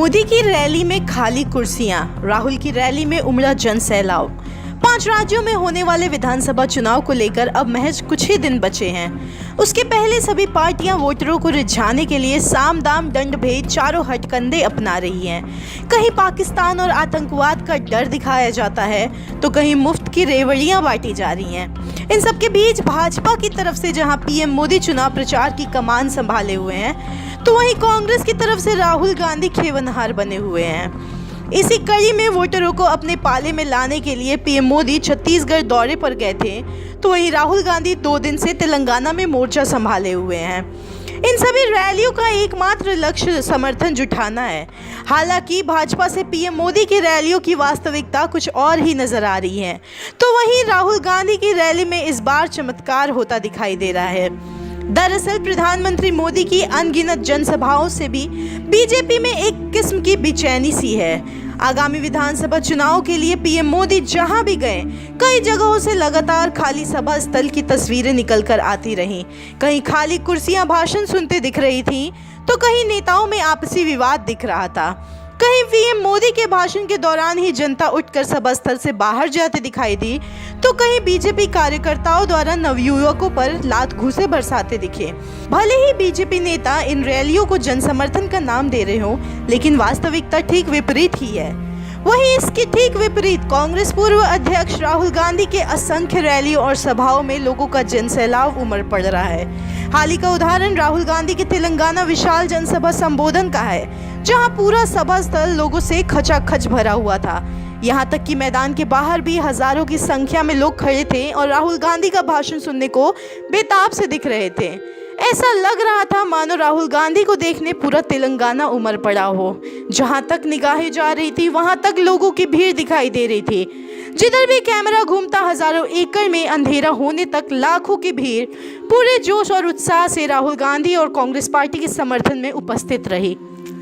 मोदी की रैली में खाली कुर्सियां, राहुल की रैली में उमड़ा जन सैलाब। 5 राज्यों में होने वाले विधानसभा चुनाव को लेकर अब महज कुछ ही दिन बचे हैं। उसके पहले सभी पार्टियां वोटरों को रिझाने के लिए साम दाम दंड भेद चारों हथकंडे अपना रही हैं। कहीं पाकिस्तान और आतंकवाद का डर दिखाया जाता है तो कहीं मुफ्त की रेवड़ियां बांटी जा रही हैं। इन सब के बीच भाजपा की तरफ से जहां पीएम मोदी चुनाव प्रचार की कमान संभाले हुए हैं, तो वहीं कांग्रेस की तरफ से राहुल गांधी खेवनहार बने हुए हैं। इसी कड़ी में वोटरों को अपने पाले में लाने के लिए पीएम मोदी छत्तीसगढ़ दौरे पर गए थे, तो वहीं राहुल गांधी 2 दिन से तेलंगाना में मोर्चा संभाले हुए हैं। इन सभी रैलियों का एकमात्र लक्ष्य समर्थन जुटाना है। हालांकि भाजपा से पीएम मोदी की रैलियों की वास्तविकता कुछ और ही नजर आ रही है, तो वहीं राहुल गांधी की रैली में इस बार चमत्कार होता दिखाई दे रहा है। दरअसल प्रधानमंत्री मोदी की अनगिनत जनसभाओं से भी बीजेपी में एक किस्म की बेचैनी सी है। आगामी विधानसभा चुनाव के लिए पीएम मोदी जहां भी गए, कई जगहों से लगातार खाली सभा स्थल की तस्वीरें निकलकर आती रहीं। कहीं खाली कुर्सियां भाषण सुनते दिख रही थीं, तो कहीं नेताओं में आपसी विवाद दिख रहा था। कहीं पीएम मोदी के भाषण के दौरान ही जनता उठकर सभा स्थल से बाहर जाते दिखाई दी, तो कहीं बीजेपी कार्यकर्ताओं द्वारा नवयुवकों पर लात घूंसे बरसाते दिखे। भले ही बीजेपी नेता इन रैलियों को जन समर्थन का नाम दे रहे हों, लेकिन वास्तविकता ठीक विपरीत ही है। वहीं इसके ठीक विपरीत कांग्रेस पूर्व अध्यक्ष राहुल गांधी के असंख्य रैलियों और सभाओं में लोगों का जनसैलाब उमड़ पड़ रहा है। हाल ही का उदाहरण राहुल गांधी के तेलंगाना विशाल जनसभा संबोधन का है, जहां पूरा सभा स्थल लोगों से खचाखच भरा हुआ था। यहां तक कि मैदान के बाहर भी हजारों की संख्या में लोग खड़े थे और राहुल गांधी का भाषण सुनने को बेताब से दिख रहे थे। ऐसा लग रहा था मानो राहुल गांधी को देखने पूरा तेलंगाना उमड़ पड़ा हो। जहां तक निगाहें जा रही थी, वहां तक लोगों की भीड़ दिखाई दे रही थी। जिधर भी कैमरा घूमता, हजारों एकड़ में अंधेरा होने तक लाखों की भीड़ पूरे जोश और उत्साह से राहुल गांधी और कांग्रेस पार्टी के समर्थन में उपस्थित रही।